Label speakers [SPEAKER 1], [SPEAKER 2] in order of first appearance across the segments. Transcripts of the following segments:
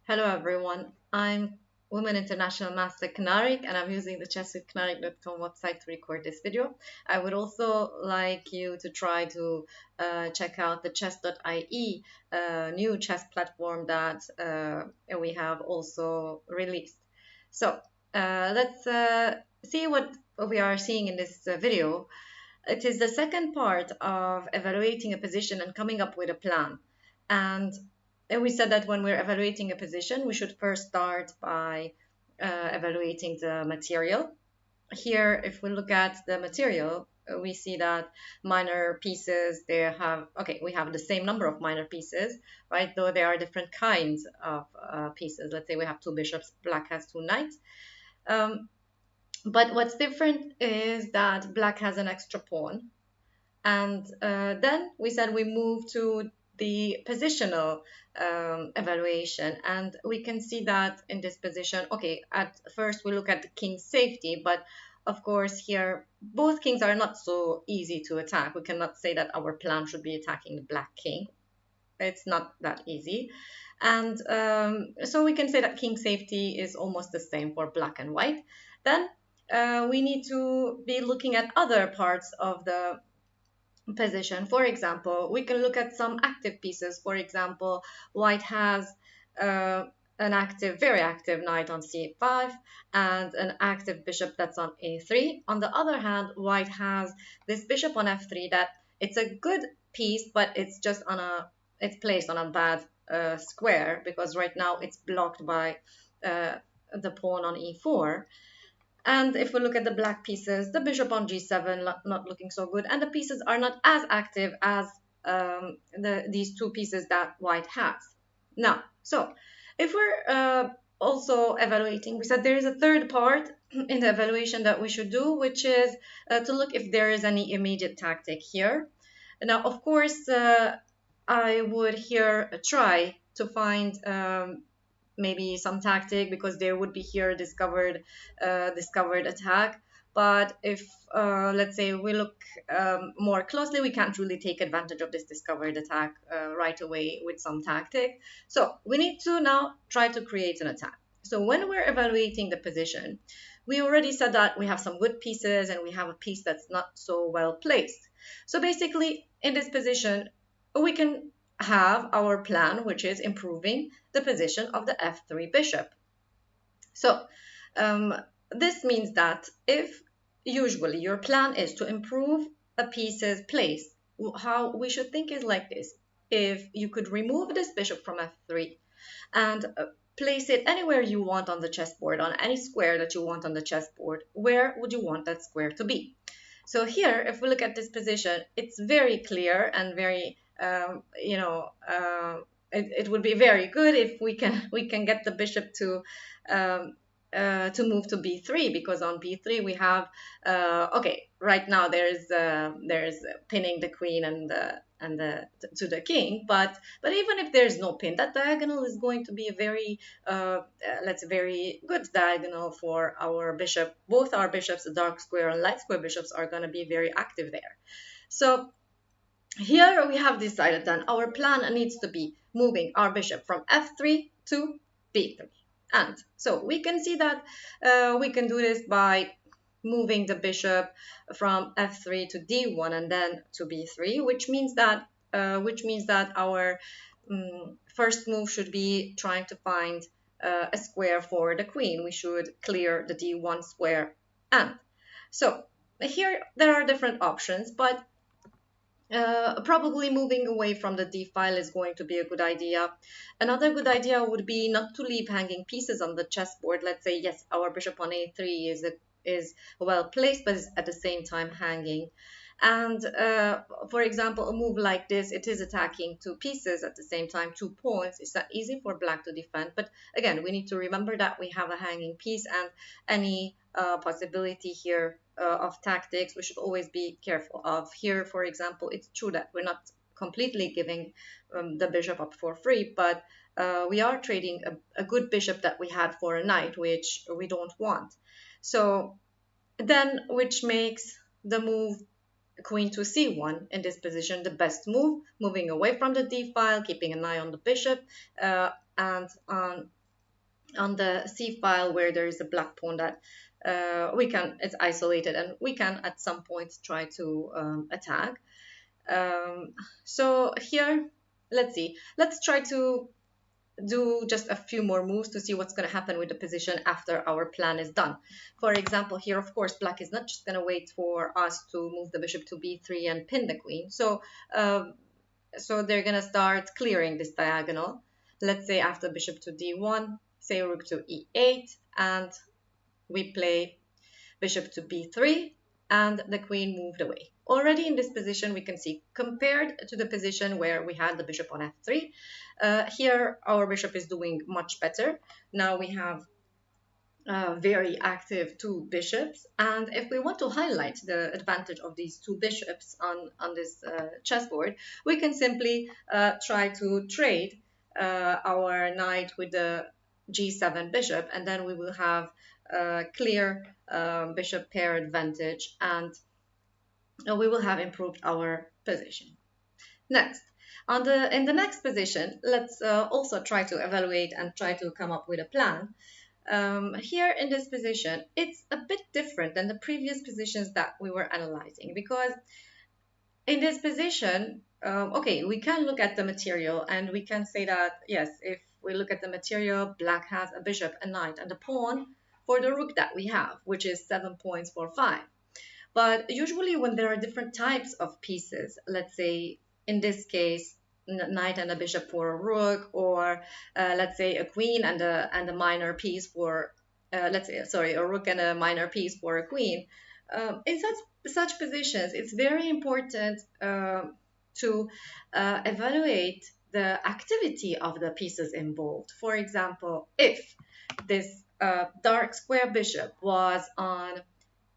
[SPEAKER 1] Hello everyone, I'm Women International Master Knarik and I'm using the chesswithknarik.com website to record this video. I would also like you to try to check out the chess.ie new chess platform that we have also released. So let's see what we are seeing in this video. It is the second part of evaluating a position and coming up with a plan. And we said that when we're evaluating a position, we should first start by evaluating the material. Here, if we look at the material, we see that minor pieces, we have the same number of minor pieces, right? Though there are different kinds of pieces. Let's say we have two bishops, black has two knights. But what's different is that black has an extra pawn. And then we said we move to the positional evaluation, and we can see that in this position. Okay, at first we look at the king's safety, but of course here both kings are not so easy to attack. We cannot say that our plan should be attacking the black king. It's not that easy. And so we can say that king safety is almost the same for black and white. Then we need to be looking at other parts of the position. For example, we can look at some active pieces. For example, white has an active, very active knight on c5 and an active bishop that's on a3. On the other hand, white has this bishop on f3 that it's a good piece, but it's placed on a bad square because right now it's blocked by the pawn on e4. And if we look at the black pieces, the bishop on g7 not looking so good, and the pieces are not as active as these two pieces that white has. Now, so if we're also evaluating, we said there is a third part in the evaluation that we should do, which is to look if there is any immediate tactic here. Now, of course, I would here try to find maybe some tactic because there would be here discovered attack. But if let's say we look more closely, we can't really take advantage of this discovered attack right away with some tactic. So we need to now try to create an attack. So when we're evaluating the position, we already said that we have some good pieces and we have a piece that's not so well placed. So basically in this position, we can have our plan, which is improving the position of the f3 bishop. So this means that if usually your plan is to improve a piece's place, how we should think is like this. If you could remove this bishop from f3 and place it anywhere you want on the chessboard, on any square that you want on the chessboard, where would you want that square to be? So here, if we look at this position, it's very clear and very it would be very good if we can get the bishop to move to b3, because on b3 we have right now there's pinning the queen and to the king, but even if there's no pin, that diagonal is going to be a very very good diagonal for our bishop. Both our bishops, the dark square and light square bishops, are going to be very active there. So here we have decided that our plan needs to be moving our bishop from f3 to b3. And so we can see that we can do this by moving the bishop from f3 to d1 and then to b3, which means that our first move should be trying to find a square for the queen. We should clear the d1 square. And so here there are different options, but probably moving away from the d file is going to be a good idea. Another good idea would be not to leave hanging pieces on the chessboard. Let's say, yes, our bishop on a3 is well placed, but is at the same time hanging. And for example, a move like this, it is attacking two pieces at the same time, 2 pawns. It's not easy for black to defend. But again, we need to remember that we have a hanging piece, and any possibility here of tactics we should always be careful of. Here, for example, it's true that we're not completely giving the bishop up for free, but we are trading a good bishop that we had for a knight, which we don't want. So then, which makes the move queen to c1 in this position the best move, moving away from the d file, keeping an eye on the bishop, and on on the C file where there is a black pawn that it's isolated, and we can at some point try to attack. So here, let's see. Let's try to do just a few more moves to see what's going to happen with the position after our plan is done. For example, here, of course, black is not just going to wait for us to move the bishop to b3 and pin the queen. So they're going to start clearing this diagonal. Let's say after bishop to d1, say rook to e8, and we play bishop to b3, and the queen moved away. Already in this position, we can see, compared to the position where we had the bishop on f3, here our bishop is doing much better. Now we have very active two bishops, and if we want to highlight the advantage of these two bishops on this chessboard, we can simply try to trade our knight with the g7 bishop, and then we will have clear bishop pair advantage, and we will have improved our position. Next, in the next position, let's also try to evaluate and try to come up with a plan. Here in this position, it's a bit different than the previous positions that we were analyzing, because in this position, okay, we can look at the material and we can say that, yes, if we look at the material, black has a bishop, a knight, and a pawn for the rook that we have, which is 7 points for 5. But usually when there are different types of pieces, let's say in this case, knight and a bishop for a rook, or let's say a queen and a minor piece for, a rook and a minor piece for a queen. In such positions, it's very important to evaluate the activity of the pieces involved. For example, if this dark square bishop was on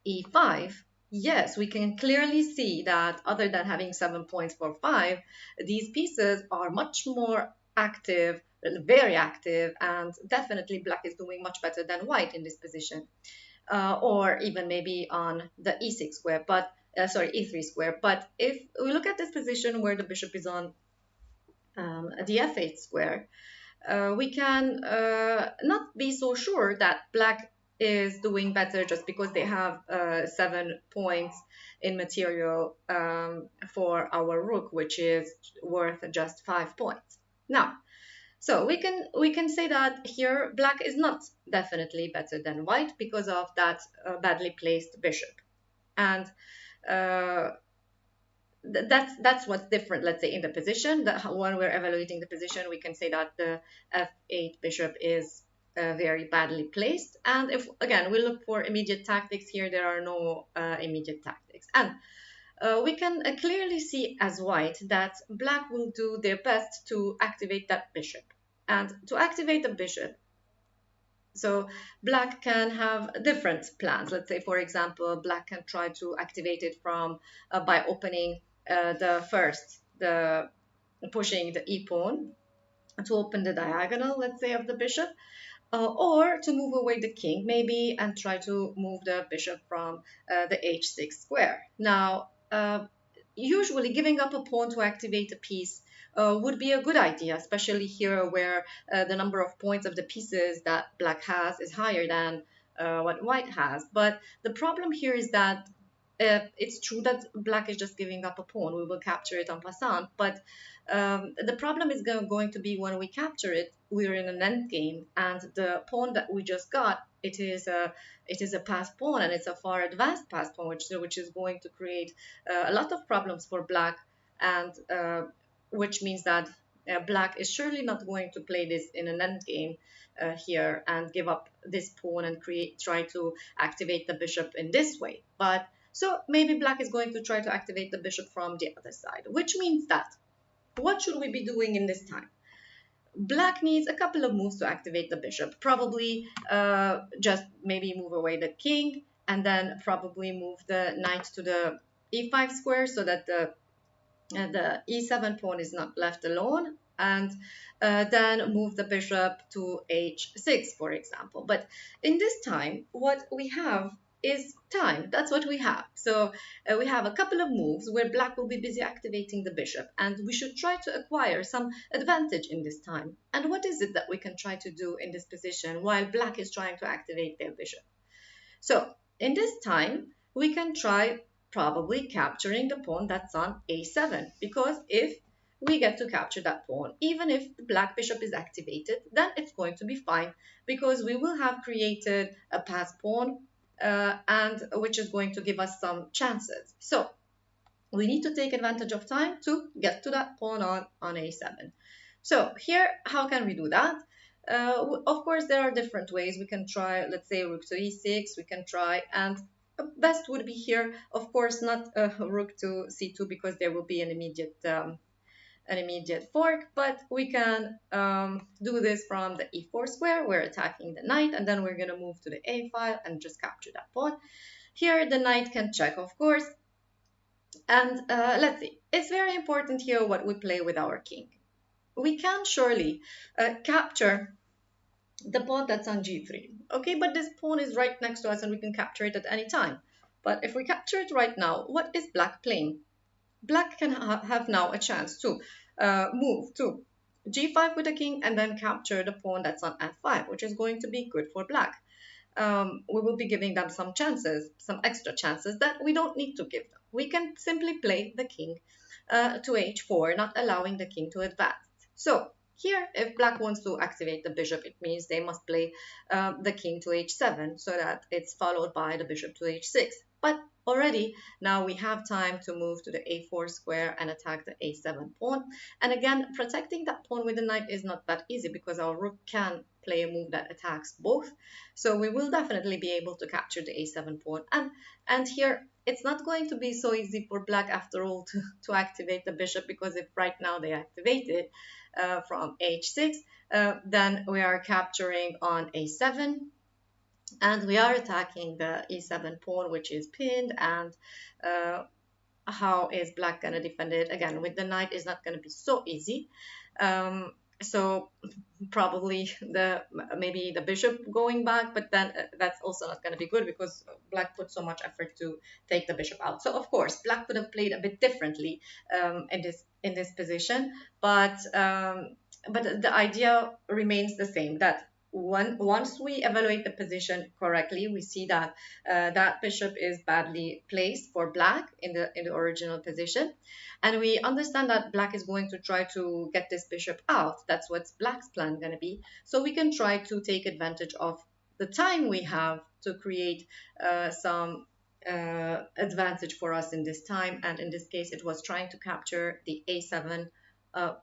[SPEAKER 1] e5, yes, we can clearly see that other than having 7 points for 5, these pieces are much more active, very active, and definitely black is doing much better than white in this position. Or even maybe on the e6 square, but e3 square. But if we look at this position where the bishop is on the f8 square, we can not be so sure that black is doing better just because they have 7 points in material for our rook, which is worth just 5 points. Now, so we can say that here black is not definitely better than white because of that badly placed bishop, and that's what's different. Let's say in the position, that when we're evaluating the position, we can say that the f8 bishop is very badly placed. And if again we look for immediate tactics here, there are no immediate tactics, and we can clearly see as white that black will do their best to activate that bishop. And to activate the bishop, so black can have different plans. Let's say, for example, black can try to activate it from by opening pushing the e pawn to open the diagonal, let's say, of the bishop, or to move away the king maybe and try to move the bishop from the h6 square. Now, usually giving up a pawn to activate a piece would be a good idea, especially here where the number of points of the pieces that black has is higher than what white has. But the problem here is that it's true that black is just giving up a pawn. We will capture it en passant, but the problem is going to be when we capture it, we're in an endgame, and the pawn that we just got, it is a passed pawn, and it's a far advanced passed pawn, which is going to create a lot of problems for black, and which means that black is surely not going to play this in an endgame here and give up this pawn and try to activate the bishop in this way. But so maybe black is going to try to activate the bishop from the other side, which means that what should we be doing in this time? Black needs a couple of moves to activate the bishop. Probably just maybe move away the king, and then probably move the knight to the e5 square so that the e7 pawn is not left alone, and then move the bishop to h6, for example. But in this time, what we have is time. That's what we have. So we have a couple of moves where black will be busy activating the bishop, and we should try to acquire some advantage in this time. And what is it that we can try to do in this position while black is trying to activate their bishop? So in this time, we can try probably capturing the pawn that's on a7, because if we get to capture that pawn, even if the black bishop is activated, then it's going to be fine, because we will have created a pass pawn, and which is going to give us some chances. So we need to take advantage of time to get to that pawn on a7. So here, how can we do that? Of course, there are different ways. We can try, let's say, rook to e6. We can try, and best would be here, of course, not rook to c2, because there will be an immediate fork, but we can do this from the e4 square. We're attacking the knight, and then we're going to move to the a file and just capture that pawn. Here, the knight can check, of course, and let's see. It's very important here what we play with our king. We can surely capture the pawn that's on g3. Okay, but this pawn is right next to us and we can capture it at any time. But if we capture it right now, what is black playing? Black can have now a chance to move to g5 with the king and then capture the pawn that's on f5, which is going to be good for black. We will be giving them some chances, some extra chances that we don't need to give them. We can simply play the king to h4, not allowing the king to advance. So here, if black wants to activate the bishop, it means they must play the king to h7, so that it's followed by the bishop to h6. But already now we have time to move to the a4 square and attack the a7 pawn. And again, protecting that pawn with the knight is not that easy, because our rook can play a move that attacks both. So we will definitely be able to capture the a7 pawn. And here, it's not going to be so easy for black after all to activate the bishop, because if right now they activate it from h6, then we are capturing on a7, and we are attacking the e7 pawn, which is pinned. And how is black going to defend it? Again, with the knight is not going to be so easy. So probably maybe the bishop going back, but then that's also not going to be good, because black put so much effort to take the bishop out. So of course black could have played a bit differently in this position, but the idea remains the same, that once we evaluate the position correctly, we see that that bishop is badly placed for black in the original position, and we understand that black is going to try to get this bishop out. That's what's black's plan going to be. So we can try to take advantage of the time we have to create some advantage for us in this time, and in this case it was trying to capture the a7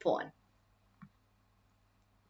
[SPEAKER 1] pawn.